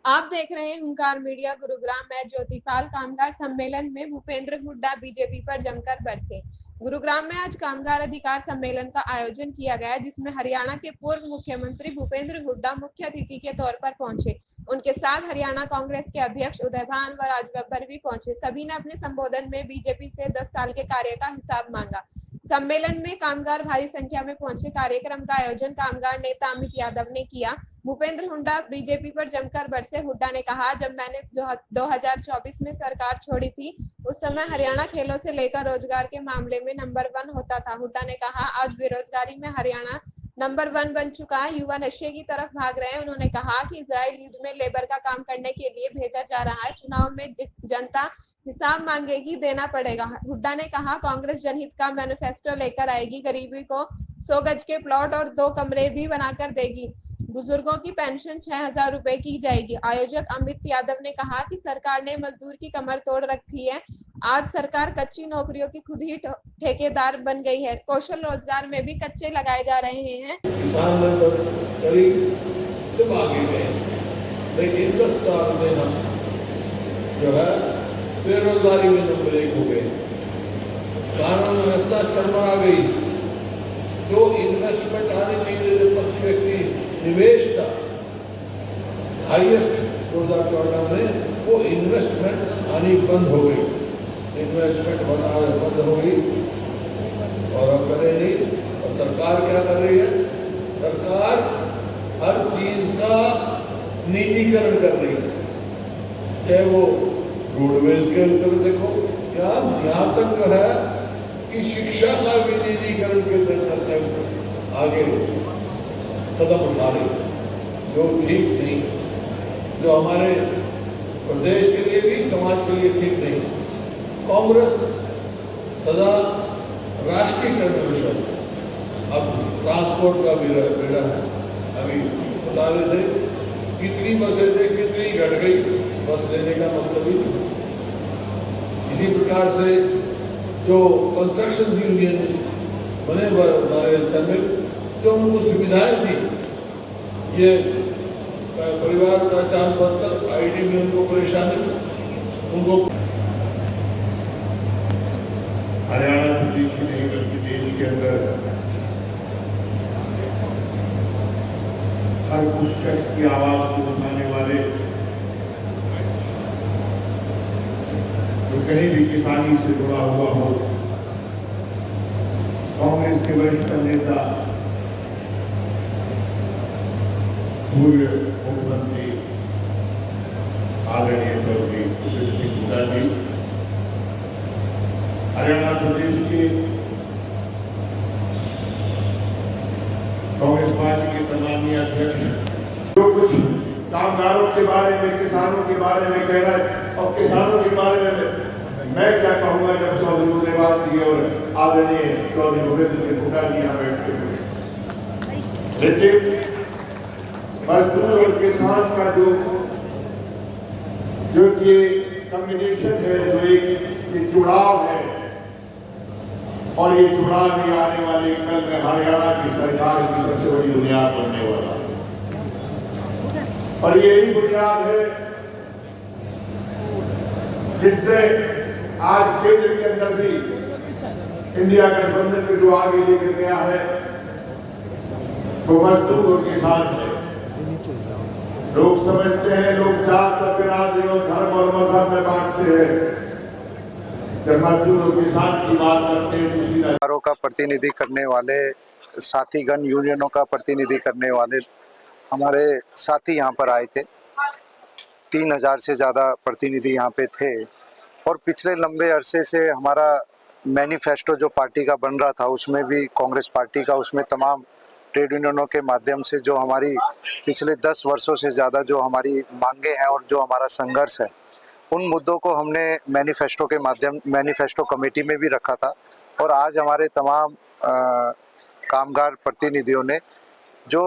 आप देख रहे हैं हुंकार मीडिया गुरुग्राम। मैं ज्योतिपाल। कामगार सम्मेलन में भूपेंद्र हुड्डा बीजेपी पर जमकर बरसे। गुरुग्राम में आज कामगार अधिकार सम्मेलन का आयोजन किया गया, जिसमें हरियाणा के पूर्व मुख्यमंत्री भूपेंद्र हुड्डा मुख्य अतिथि के तौर पर पहुंचे। उनके साथ हरियाणा कांग्रेस के अध्यक्ष उदयभान व राजबब्बर भी पहुंचे। सभी ने अपने संबोधन में बीजेपी से 10 साल के कार्य का हिसाब मांगा। सम्मेलन में कामगार भारी संख्या में पहुंचे। कार्यक्रम का आयोजन कामगार नेता अमित यादव ने किया। भूपेंद्र हुड्डा बीजेपी पर जमकर बरसे। हुड्डा ने कहा, जब मैंने 2024 में सरकार छोड़ी थी, उस समय हरियाणा खेलों से लेकर रोजगार के मामले में नंबर 1 होता था। हुड्डा ने कहा, आज बेरोजगारी में हरियाणा नंबर 1 बन चुका है। युवा नशे की तरफ भाग रहे हैं। उन्होंने कहा कि इजराइल युद्ध में लेबर का काम करने के लिए भेजा जा रहा है। चुनाव में जनता हिसाब मांगेगी, देना पड़ेगा। हुड्डा ने कहा, कांग्रेस जनहित का मैनिफेस्टो लेकर आएगी। गरीबी को 100 गज के प्लॉट और 2 कमरे भी बनाकर देगी। बुजुर्गों की पेंशन 6,000 रुपए की जाएगी। आयोजक अमित यादव ने कहा कि सरकार ने मजदूर की कमर तोड़ रखी है। आज सरकार कच्ची नौकरियों की खुद ही ठेकेदार बन गई है। कौशल रोजगार में भी कच्चे लगाए जा रहे हैं। किसान जब आगे गए, लेकिन 10 साल में हम जो है बेरोजगारी में नंबर 1 हो गए। कानून व्यवस्था चरमरा गई। जो इन्वेस्टमेंट आने चाहिए, जो पक्ष व्यक्ति निवेश था हाईएस्ट 2014 में, वो इन्वेस्टमेंट आनी बंद हो गई। इन्वेस्टमेंट बंद हो गई और अब करे नहीं। और सरकार क्या कर रही है? सरकार हर चीज का निजीकरण कर रही है। चाहे वो रोडवेज के ऊपर देखो, यहाँ तक जो है कि शिक्षा का भी निजीकरण के करते आगे कदम उठा रही, जो ठीक नहीं, जो हमारे प्रदेश के लिए भी समाज के लिए ठीक नहीं। कांग्रेस सदा राष्ट्रीयकरण विषय, अब ट्रांसपोर्ट का भी बेड़ा है। अभी बता रहे थे कितनी बसें थे, कितनी घट गई। बस लेने का मतलब ही नहीं। इसी प्रकार से जो कंस्ट्रक्शन यूनियन बने हमारे तमिल, जो उनको सुविधाएं थी, ये परिवार पहचान पत्र आईडी में उनको परेशानी, उनको हरियाणा प्रदेश ही नहीं बल्कि देश के अंदर हर उस शख्स की आवाज को उठाने वाले, जो कहीं भी किसानी से जुड़ा हुआ हो, कांग्रेस के वरिष्ठ नेता पूर्व मुख्यमंत्री आदरणीय चौधरी भूपेंद्र सिंह हुड्डा जी, हरियाणा प्रदेश के कांग्रेस पार्टी के सम्मानीय अध्यक्ष, जो कुछ कामगारों के बारे में, किसानों के बारे में कह रहा है, और किसानों के बारे में मैं क्या कहूंगा, जब चौधरी उदयभान जी और आदरणीय चौधरी भूपेंद्र सिंह हुड्डा जी यहाँ बैठे हुए। लेकिन मजदूर और किसान का जो ये कम्युनिकेशन है, जो एक ये जुड़ाव है, और ये जुड़ाव भी आने वाले कल में हरियाणा की सरकार की सबसे बड़ी बुनियाद बनने वाला है। और यही बुनियाद है जिससे आज केंद्र के अंदर भी इंडिया गठबंधन में जो आगे लेकर गया है, वो मजदूर और किसान है। लोग समझते हैं, लोग जात और बिरादरी और धर्म और मजहब में बांटते हैं। जब मजदूर और किसान की बात करते हैं, दूसरी का प्रतिनिधि करने वाले, साथीगण यूनियनों का प्रतिनिधि करने वाले हमारे साथी यहाँ पर आए थे। 3000 से ज़्यादा प्रतिनिधि यहाँ पे थे। और पिछले लंबे अरसे से हमारा मैनिफेस्टो जो पार्टी का बन रहा था, उसमें भी कांग्रेस पार्टी का, उसमें तमाम ट्रेड यूनियनों के माध्यम से जो हमारी पिछले 10 वर्षों से ज़्यादा जो हमारी मांगे हैं और जो हमारा संघर्ष है, उन मुद्दों को हमने मैनिफेस्टो कमेटी में भी रखा था। और आज हमारे तमाम कामगार प्रतिनिधियों ने जो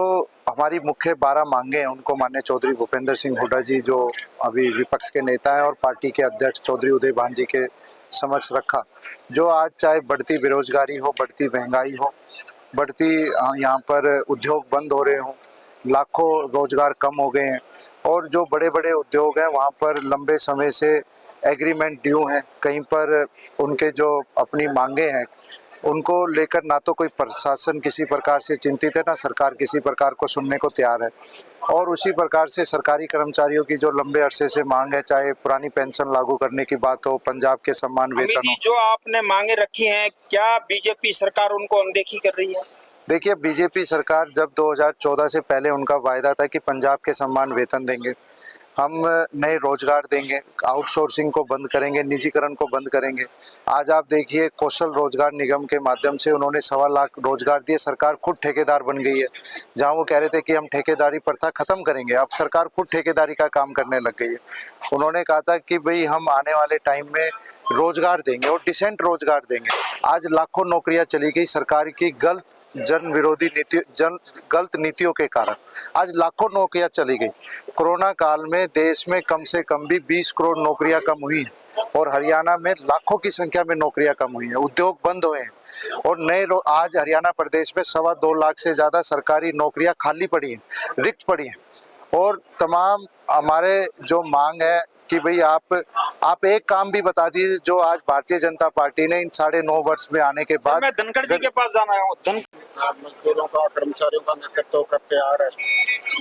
हमारी मुख्य 12 मांगे हैं, उनको माननीय चौधरी भूपेंद्र सिंह हुड्डा जी, जो अभी विपक्ष के नेता हैं, और पार्टी के अध्यक्ष चौधरी उदयभान जी के समक्ष रखा। जो आज चाहे बढ़ती बेरोजगारी हो, बढ़ती महंगाई हो, बढ़ती यहाँ पर उद्योग बंद हो रहे हों, लाखों रोजगार कम हो गए हैं, और जो बड़े बड़े उद्योग हैं वहाँ पर लंबे समय से एग्रीमेंट ड्यू हैं, कहीं पर उनके जो अपनी मांगे हैं उनको लेकर ना तो कोई प्रशासन किसी प्रकार से चिंतित है, ना सरकार किसी प्रकार को सुनने को तैयार है। और उसी प्रकार से सरकारी कर्मचारियों की जो लंबे अरसे से मांग है, चाहे पुरानी पेंशन लागू करने की बात हो, पंजाब के सम्मान वेतन हो, जो आपने मांगे रखी हैं, क्या बीजेपी सरकार उनको अनदेखी कर रही है? देखिए, बीजेपी सरकार जब 2014 से पहले उनका वायदा था कि पंजाब के सम्मान वेतन देंगे, हम नए रोजगार देंगे, आउटसोर्सिंग को बंद करेंगे, निजीकरण को बंद करेंगे। आज आप देखिए, कौशल रोजगार निगम के माध्यम से उन्होंने 1.25 लाख रोजगार दिए। सरकार खुद ठेकेदार बन गई है। जहां वो कह रहे थे कि हम ठेकेदारी प्रथा खत्म करेंगे, अब सरकार खुद ठेकेदारी का काम करने लग गई है। उन्होंने कहा था कि भाई हम आने वाले टाइम में रोजगार देंगे और डिसेंट रोजगार देंगे। आज लाखों नौकरियां चली गई सरकार की गलत नीतियों के कारण। आज लाखों नौकरियां चली गई। कोरोना काल में देश में कम से कम भी 20 करोड़ नौकरियां कम हुई हैं और हरियाणा में लाखों की संख्या में नौकरियां कम हुई हैं, उद्योग बंद हुए हैं और आज हरियाणा प्रदेश में 2.25 लाख से ज़्यादा सरकारी नौकरियां खाली पड़ी हैं, रिक्त पड़ी हैं। और तमाम हमारे जो मांग है कि भाई आप एक काम भी बता दीजिए जो आज भारतीय जनता पार्टी ने इन 9.5 वर्ष में आने के बाद। मैं धनखड़ जी के पास जाना हूँ। मजदूरों का, कर्मचारियों का नेतृत्व करते आ रहे हैं।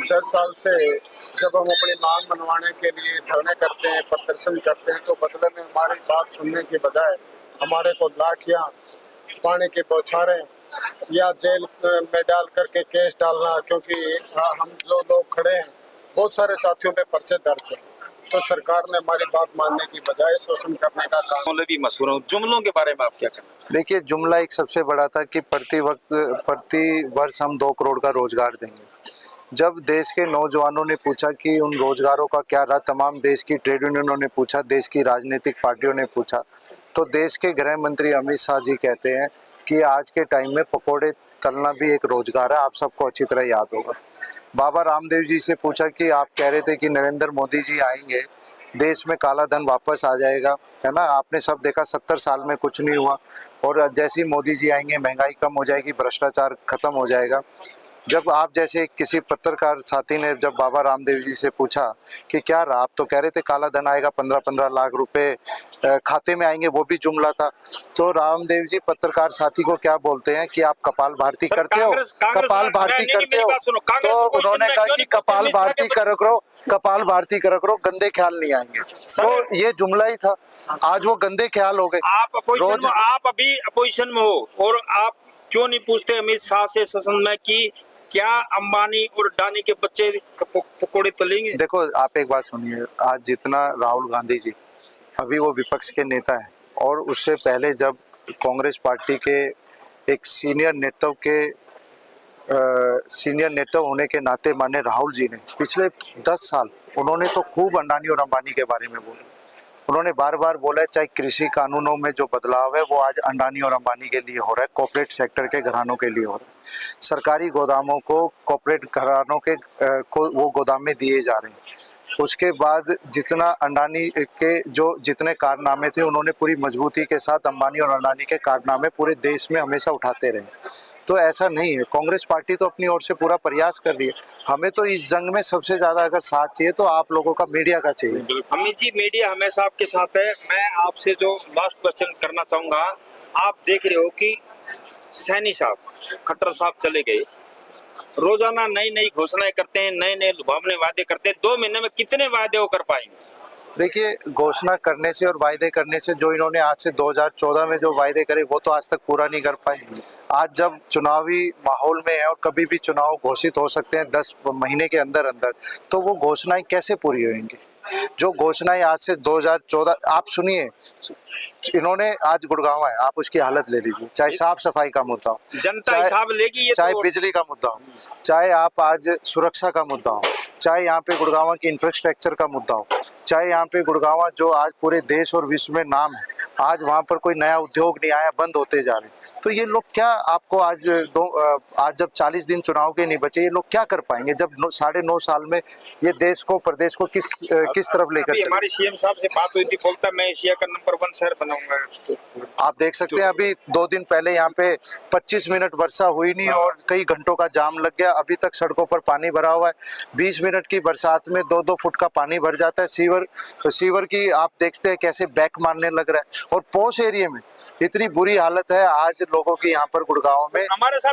10 साल से जब हम अपनी मांग मनवाने के लिए धरने करते हैं, प्रदर्शन करते हैं, तो बदले में हमारी बात सुनने के बजाय हमारे को लाठियां, पानी के बौछारें या जेल में डाल करके केस डालना, क्योंकि हम जो लोग खड़े हैं बहुत सारे साथियों पे पर्चे दर्ज हैं। तो सरकार ने हमारी बात मानने की बजाय शोषण करने का काम। मौलवी मशहूर जुमलों के बारे में आप क्या कहना चाहते हैं? देखिए, जुमला एक सबसे बड़ा था कि प्रति वर्ष हम 2 करोड़ का रोजगार देंगे। जब देश के नौजवानों ने पूछा कि उन रोजगारों का क्या रहा, तमाम देश की ट्रेड यूनियनों ने पूछा, देश की राजनीतिक पार्टियों ने पूछा, तो देश के गृह मंत्री अमित शाह जी कहते हैं कि आज के टाइम में पकोड़े तलना भी एक रोजगार है। आप सबको अच्छी तरह याद होगा। बाबा रामदेव जी से पूछा कि आप कह रहे थे कि नरेंद्र मोदी जी आएंगे, देश में काला धन वापस आ जाएगा, है ना। आपने सब देखा, 70 साल में कुछ नहीं हुआ। और जैसे ही मोदी जी आएंगे महंगाई कम हो जाएगी, भ्रष्टाचार खत्म हो जाएगा। जब आप जैसे किसी पत्रकार साथी ने जब बाबा रामदेव जी से पूछा कि क्या रहा, आप तो कह रहे थे काला धन आएगा, 15-15 लाख रुपए खाते में आएंगे, वो भी जुमला था। तो रामदेव जी पत्रकार साथी को क्या बोलते हैं कि आप कपाल भारती करते हो, कपाल भारती करते हो। तो उन्होंने कहा कि कपाल भारती करो, गंदे ख्याल नहीं आएंगे। तो ये जुमला ही था। आज वो गंदे ख्याल हो गए। आप अभी अपोजिशन में हो और आप क्यों नहीं पूछते अमित शाह से सदन में कि क्या अंबानी और अडानी के बच्चे पकोड़े तलेंगे? देखो, आप एक बात सुनिए, आज जितना राहुल गांधी जी अभी वो विपक्ष के नेता हैं, और उससे पहले जब कांग्रेस पार्टी के एक सीनियर नेता होने के नाते माने राहुल जी ने पिछले 10 साल उन्होंने तो खूब अडानी और अंबानी के बारे में बोला। उन्होंने बार बार बोला, चाहे कृषि कानूनों में जो बदलाव है वो आज अडानी और अंबानी के लिए हो रहा है, कॉर्पोरेट सेक्टर के घरानों के लिए हो रहा है। सरकारी गोदामों को कॉर्पोरेट घरानों के को वो गोदामें दिए जा रहे हैं। उसके बाद जितना अडानी के जो जितने कारनामे थे, उन्होंने पूरी मजबूती के साथ अंबानी और अडानी के कारनामे पूरे देश में हमेशा उठाते रहे। तो ऐसा नहीं है, कांग्रेस पार्टी तो अपनी ओर से पूरा प्रयास कर रही है। हमें तो इस जंग में सबसे ज्यादा अगर साथ चाहिए तो आप लोगों का, मीडिया का चाहिए। अमित जी, मीडिया हमेशा आपके साथ है। मैं आपसे जो लास्ट क्वेश्चन करना चाहूंगा, आप देख रहे हो कि सैनी साहब, खट्टर साहब चले गए, रोजाना नई नई घोषणाएं करते हैं, नए नए लुभावने वादे करते हैं। 2 महीने में कितने वादे वो कर पाएंगे? देखिए, घोषणा करने से और वायदे करने से, जो इन्होंने आज से 2014 में जो वायदे करे वो तो आज तक पूरा नहीं कर पाए। आज जब चुनावी माहौल में है और कभी भी चुनाव घोषित हो सकते हैं 10 महीने के अंदर अंदर, तो वो घोषणाएं कैसे पूरी होंगी? जो घोषणाएं आज से 2014, आप सुनिए, इन्होंने आज गुड़गांव है, आप उसकी हालत ले लीजिए, चाहे साफ सफाई का मुद्दा हो, जनता हिसाब लेगी, ये चाहे तो बिजली का मुद्दा हो, चाहे आप आज सुरक्षा का मुद्दा हो, चाहे यहाँ पे गुड़गांव की इंफ्रास्ट्रक्चर का मुद्दा हो, चाहे यहाँ पे गुड़गांव जो आज पूरे देश और विश्व में नाम है, आज वहाँ पर कोई नया उद्योग नहीं आया, बंद होते जा रहे हैं। तो ये लोग क्या, आपको आज जब 40 दिन चुनाव के नहीं बचे, ये लोग क्या कर पाएंगे जब 9.5 साल में ये देश को, प्रदेश को किस तरफ लेकर चले? हमारे सीएम साहब से बात हुई थी, बोलता मैं एशिया का नंबर 1 शहर बनाऊंगा। आप देख सकते हैं अभी 2 दिन पहले यहाँ पे 25 मिनट वर्षा हुई नहीं और कई घंटों का जाम लग गया। अभी तक सड़कों पर पानी भरा हुआ है। 20 मिनट की बरसात में 2-2 फुट का पानी भर जाता है। सीवर की आप देखते हैं कैसे बैक मारने लग रहा है। और पोश एरिया में इतनी बुरी हालत है आज लोगों की यहाँ पर गुड़गांव में। हमारे साथ